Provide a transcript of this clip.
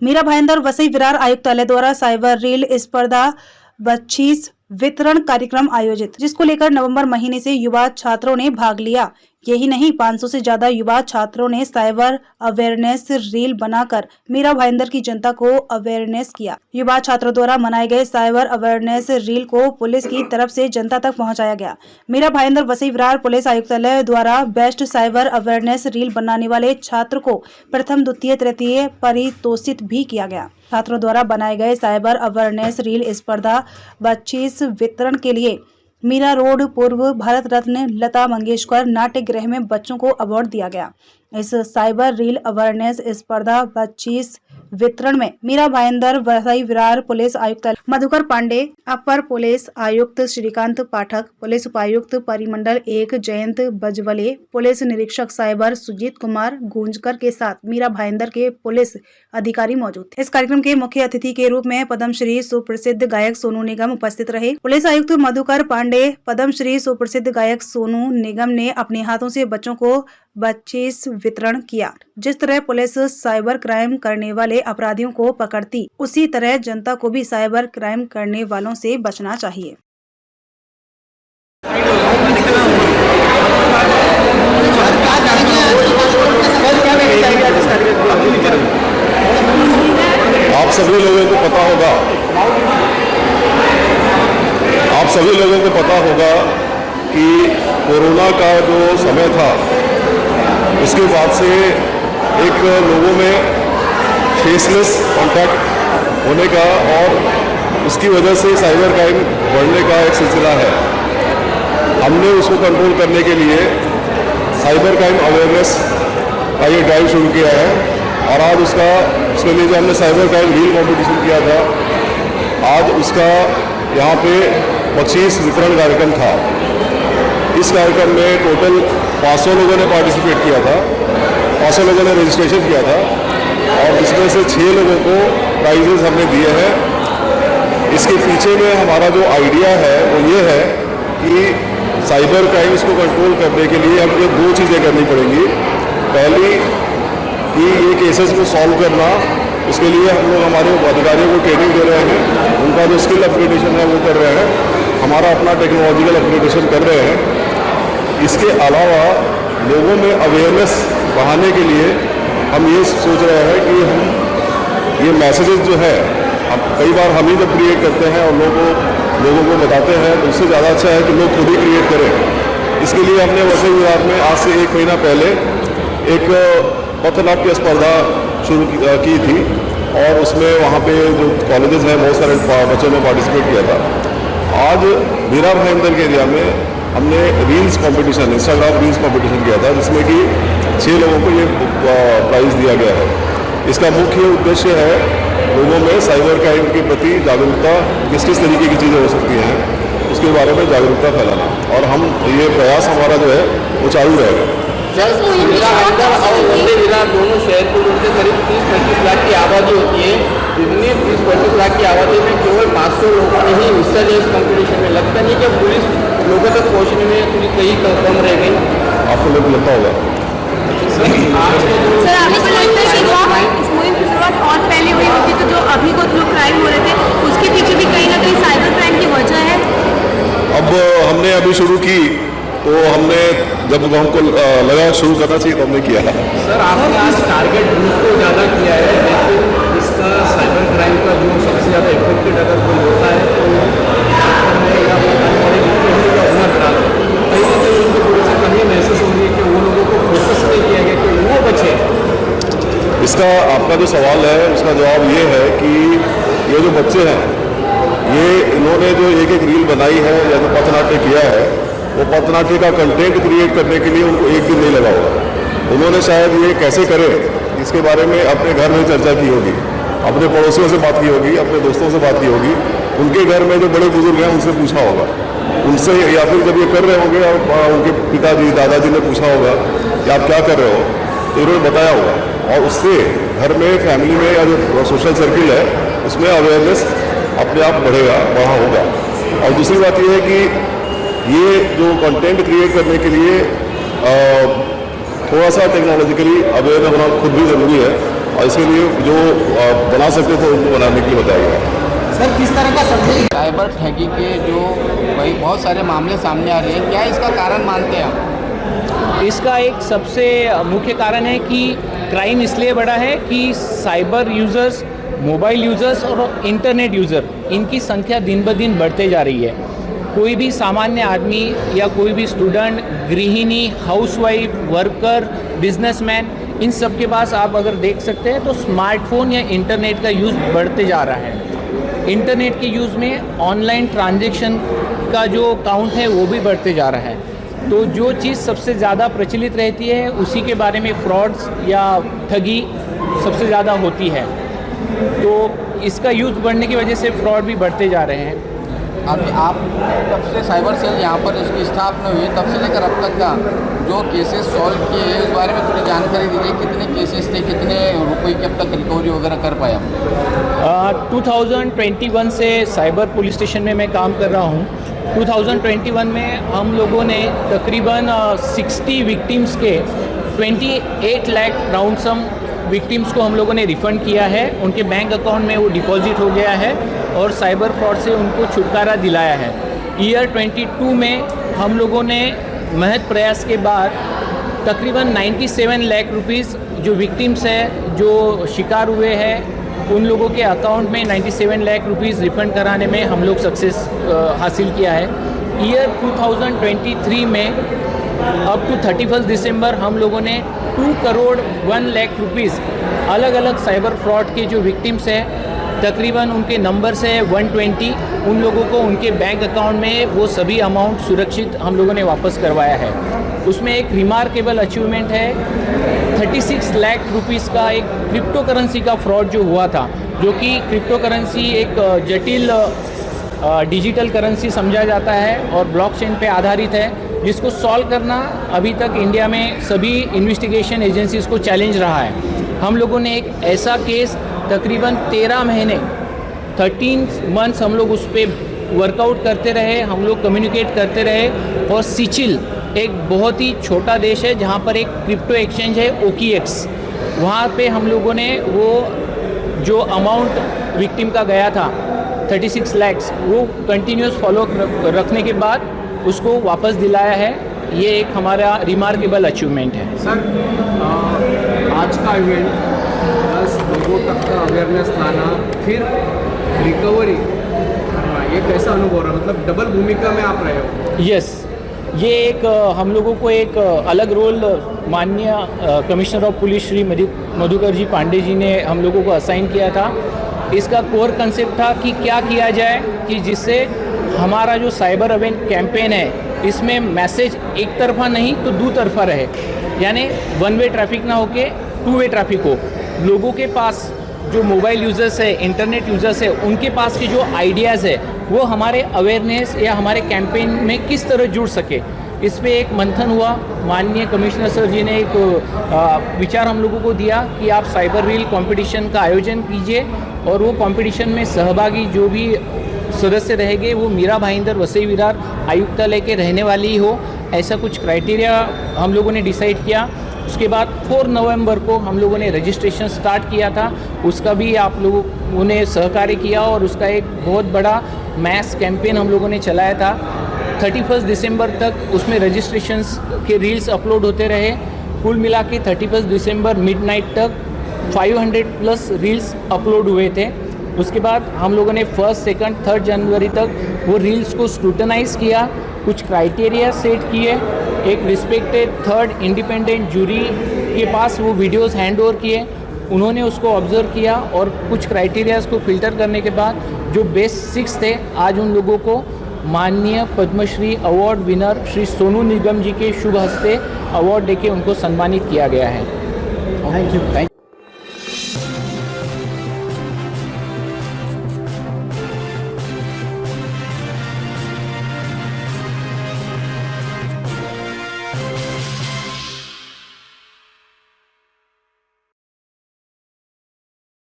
मीरा भाईंदर वसई विरार आयुक्तालय द्वारा cyber reel स्पर्धा बख्शीश वितरण कार्यक्रम आयोजित, जिसको लेकर नवंबर महीने से युवा छात्रों ने भाग लिया। यही नहीं, 500 से ज्यादा युवा छात्रों ने साइबर अवेयरनेस रील बनाकर मीरा भाईंदर की जनता को अवेयरनेस किया। युवा छात्रों द्वारा बनाए गए साइबर अवेयरनेस रील को पुलिस की तरफ से जनता तक पहुंचाया गया। मीरा भाईंदर वसई विरार पुलिस आयुक्तालय द्वारा बेस्ट साइबर अवेयरनेस रील बनाने वाले छात्र को प्रथम, द्वितीय, तृतीय पारितोषित भी किया गया। छात्रों द्वारा बनाए गए साइबर अवेयरनेस रील स्पर्धा बख्शीश वितरण के लिए मीरा रोड पूर्व भारत रत्न लता मंगेशकर नाट्य गृह में बच्चों को अवार्ड दिया गया। इस साइबर रील अवेयरनेस स्पर्धा बख्शीश वितरण में मीरा भाईंदर वसई विरार पुलिस आयुक्त मधुकर पांडे, अपर पुलिस आयुक्त श्रीकांत पाठक, पुलिस उपायुक्त परिमंडल 1 जयंत बजवले, पुलिस निरीक्षक साइबर सुजीत कुमार गूंजकर के साथ मीरा भाईंदर के पुलिस अधिकारी मौजूद थे। इस कार्यक्रम के मुख्य अतिथि के रूप में पद्मश्री सुप्रसिद्ध गायक सोनू निगम उपस्थित रहे। पुलिस आयुक्त मधुकर पांडे, पद्मश्री सुप्रसिद्ध गायक सोनू निगम ने अपने हाथों से बच्चों को बख्शीश वितरण किया। जिस तरह पुलिस साइबर क्राइम करने वाले अपराधियों को पकड़ती, उसी तरह जनता को भी साइबर क्राइम करने वालों से बचना चाहिए। आप सभी लोगों को पता होगा कि कोरोना का जो समय था, उसके बाद से एक लोगों में फेसलेस कॉन्टैक्ट होने का और उसकी वजह से साइबर क्राइम बढ़ने का एक सिलसिला है। हमने उसको कंट्रोल करने के लिए साइबर क्राइम अवेयरनेस का ये ड्राइव शुरू किया है और आज उसके लिए जो हमने साइबर क्राइम रील कॉम्पिटिशन किया था, आज उसका यहाँ पे बख्शीश वितरण कार्यक्रम था। इस कार्यक्रम में टोटल 500 लोगों ने पार्टिसिपेट किया था, 500 लोगों ने रजिस्ट्रेशन किया था और इसमें से 6 लोगों को प्राइजेस हमने दिए हैं। इसके पीछे में हमारा जो आइडिया है वो ये है कि साइबर क्राइम्स को कंट्रोल करने के लिए हमको 2 चीज़ें करनी पड़ेंगी। पहली कि ये केसेस को सॉल्व करना, उसके लिए हम लोग हमारे अधिकारियों को ट्रेनिंग दे रहे हैं, उनका जो स्किल अपग्रेडेशन है वो कर रहे हैं, हमारा अपना टेक्नोलॉजिकल अपग्रेडेशन कर रहे हैं। इसके अलावा लोगों में अवेयरनेस बढ़ाने के लिए हम ये सोच रहे हैं कि हम ये मैसेजेस जो है, हम कई बार हम ही जब क्रिएट करते हैं और लोगों को बताते हैं, तो उससे ज़्यादा अच्छा है कि लोग खुद ही क्रिएट करें। इसके लिए हमने वसई विरार में आज से 1 महीना पहले एक पथनाट्य स्पर्धा शुरू की थी और उसमें वहाँ पे जो कॉलेजेस हैं, बहुत सारे बच्चों ने पार्टिसिपेट किया था। आज मीरा भाईंदर के एरिया में हमने reels competition, Instagram reels competition किया था, जिसमें कि 6 लोगों को ये प्राइज़ दिया गया है। इसका मुख्य उद्देश्य है लोगों में साइबर क्राइम के प्रति जागरूकता, किस किस तरीके की चीज़ें हो सकती हैं, उसके बारे में जागरूकता फैलाना, और हम ये प्रयास हमारा जो है वो चालू रहेगा। सर, मीरा भाईंदर और वसई विरार दोनों शहर को मिलकर करीब 30-35 लाख की आबादी होती है। इतनी 30-35 लाख की आबादी में केवल 500 लोगों ने ही हिस्सा लिया इस कंपटीशन में। लगता नहीं कि पुलिस लोगों तक पहुँचने में थोड़ी कहीं कम रह गई? आपको लोग लगता होगा सर, आपको लगता है कि इस मुहिम की शुरुआत और पहले हुई होती तो जो अभी को जो क्राइम हो रहे थे उसके पीछे भी कहीं ना कहीं साइबर क्राइम की वजह है? अब हमने अभी शुरू की तो हमने जब हमको लगा शुरू करना चाहिए तो हमने किया। सर, आपने आज टारगेट ग्रुप को ज़्यादा किया है, लेकिन इसका साइबर क्राइम का जो सबसे ज़्यादा इफेक्टेड अगर कोई होता है तो कहीं ना कहीं उनको थोड़ी सी कमी महसूस हो रही है कि वो लोगों को फोकस नहीं किया गया कि वो बचे। इसका आपका जो सवाल है उसका जवाब ये है कि ये जो बच्चे हैं, ये इन्होंने जो एक रील बनाई है या जो पथनाट्य किया है, वो पथनाट्य का कंटेंट क्रिएट करने के लिए उनको 1 दिन नहीं लगा होगा। उन्होंने शायद ये कैसे करें इसके बारे में अपने घर में चर्चा की होगी, अपने पड़ोसियों से बात की होगी, अपने दोस्तों से बात की होगी, उनके घर में जो बड़े बुजुर्ग हैं उनसे पूछा होगा, उनसे, या फिर जब ये कर रहे होंगे और उनके पिताजी दादाजी ने पूछा होगा कि आप क्या कर रहे हो, तो इन्होंने बताया होगा और उससे घर में, फैमिली में या जो सोशल सर्किल है उसमें अवेयरनेस अपने आप बढ़ा होगा। और दूसरी बात ये है कि ये जो कंटेंट क्रिएट करने के लिए थोड़ा सा टेक्नोलॉजिकली अवेयर होना खुद भी ज़रूरी है और इसके लिए जो बना सकते थे उनको बनाने के लिए बताया गया। सर किस तरह का समझे साइबर ठगी के जो भाई बहुत सारे मामले सामने आ रहे हैं, क्या इसका कारण मानते हैं आप? इसका एक सबसे मुख्य कारण है कि क्राइम इसलिए बढ़ा है कि साइबर यूज़र्स, मोबाइल यूज़र्स और इंटरनेट यूज़र, इनकी संख्या दिन ब दिन बढ़ते जा रही है। कोई भी सामान्य आदमी या कोई भी स्टूडेंट, गृहिणी, हाउसवाइफ, वर्कर, बिजनेसमैन, इन सब के पास आप अगर देख सकते हैं तो स्मार्टफोन या इंटरनेट का यूज़ बढ़ते जा रहा है। इंटरनेट के यूज़ में ऑनलाइन ट्रांजैक्शन का जो काउंट है वो भी बढ़ते जा रहा है। तो जो चीज़ सबसे ज़्यादा प्रचलित रहती है उसी के बारे में फ्रॉड्स या ठगी सबसे ज़्यादा होती है। तो इसका यूज़ बढ़ने की वजह से फ्रॉड भी बढ़ते जा रहे हैं। आप तब से साइबर सेल यहाँ पर इसकी स्थापना हुई तब से लेकर अब तक का जो केसेस सॉल्व किए हैं उस बारे में थोड़ी जानकारी दीजिए। कितने केसेस थे, कितने रुपए की अब तक रिकवरी वगैरह कर पाया? 2021 से साइबर पुलिस स्टेशन में मैं काम कर रहा हूँ। 2021 में हम लोगों ने तकरीबन 60 विक्टिम्स के 28 लाख राउंड सम विक्टिम्स को हम लोगों ने रिफ़ंड किया है। उनके बैंक अकाउंट में वो डिपॉजिट हो गया है और साइबर फ्रॉड से उनको छुटकारा दिलाया है। ईयर 22 में हम लोगों ने महज प्रयास के बाद तकरीबन 97 लाख रुपीस जो विक्टिम्स है, जो शिकार हुए हैं, उन लोगों के अकाउंट में 97 लाख रुपीस रिफ़ंड कराने में हम लोग सक्सेस हासिल किया है। ईयर 2023 में अप टू 31 दिसंबर हम लोगों ने 2 करोड़ 1 लाख रुपीस अलग अलग साइबर फ्रॉड के जो विक्टिम्स हैं, तकरीबन उनके नंबर से 120, उन लोगों को उनके बैंक अकाउंट में वो सभी अमाउंट सुरक्षित हम लोगों ने वापस करवाया है। उसमें एक रिमार्केबल अचीवमेंट है, 36 लाख रुपीस का एक क्रिप्टो करेंसी का फ्रॉड जो हुआ था, जो कि क्रिप्टो करेंसी एक जटिल डिजिटल करेंसी समझा जाता है और ब्लॉकचेन पे आधारित है, जिसको सॉल्व करना अभी तक इंडिया में सभी इन्वेस्टिगेशन एजेंसीज़ को चैलेंज रहा है। हम लोगों ने एक ऐसा केस तकरीबन 13 महीने 13 मंथ्स हम लोग उस पर वर्कआउट करते रहे, हम लोग कम्युनिकेट करते रहे। और सिचिल एक बहुत ही छोटा देश है जहाँ पर एक क्रिप्टो एक्सचेंज है OKX, वहाँ पे हम लोगों ने वो जो अमाउंट विक्टिम का गया था 36 लाख, वो कंटिन्यूस फॉलो रखने के बाद उसको वापस दिलाया है। ये एक हमारा रिमार्केबल अचीवमेंट है। सर आज का इवेंट बस लोगों तक का अवेयरनेस लाना, फिर रिकवरी करना, ये कैसा अनुभव रहा? मतलब डबल भूमिका में आप रहे हो। यस, ये एक हम लोगों को एक अलग रोल माननीय commissioner of police Shri Madhukar ji Pandey ji ने हम लोगों को असाइन किया था। इसका कोर कंसेप्ट था कि क्या किया जाए कि जिससे हमारा जो साइबर अवेयर कैंपेन है इसमें मैसेज एक तरफा नहीं तो दो तरफा रहे, यानी वन वे ट्रैफिक ना होके 2 वे ट्रैफिक हो। लोगों के पास जो मोबाइल यूज़र्स है, इंटरनेट यूज़र्स है, उनके पास के जो आइडियाज़ है वो हमारे अवेयरनेस या हमारे कैंपेन में किस तरह जुड़ सके, इस पे एक मंथन हुआ। माननीय कमिश्नर सर जी ने एक विचार हम लोगों को दिया कि आप साइबर रील कंपटीशन का आयोजन कीजिए और वो कंपटीशन में सहभागी जो भी सदस्य रहेंगे वो मीरा भाईंदर वसई विरार आयुक्तालय के रहने वाली ही हो, ऐसा कुछ क्राइटेरिया हम लोगों ने डिसाइड किया। उसके बाद 4 नवंबर को हम लोगों ने रजिस्ट्रेशन स्टार्ट किया था, उसका भी आप लोगों ने सहकार्य किया और उसका एक बहुत बड़ा मैस कैंपेन हम लोगों ने चलाया था। 31 दिसंबर तक उसमें रजिस्ट्रेशंस के रील्स अपलोड होते रहे। कुल मिला के 31 दिसंबर मिडनाइट तक 500 प्लस रील्स अपलोड हुए थे। उसके बाद हम लोगों ने 1, 2, 3 जनवरी तक वो रील्स को स्क्रूटनाइज़ किया, कुछ क्राइटेरिया सेट किए, एक रिस्पेक्टेड 3rd इंडिपेंडेंट जूरी के पास वो वीडियोस हैंड ओवर किए, उन्होंने उसको ऑब्जर्व किया और कुछ क्राइटेरियाज़ को फिल्टर करने के बाद जो बेस्ट 6 थे, आज उन लोगों को माननीय पद्मश्री अवार्ड विनर श्री सोनू निगम जी के शुभ हस्ते अवार्ड देके उनको सम्मानित किया गया है। Thank you.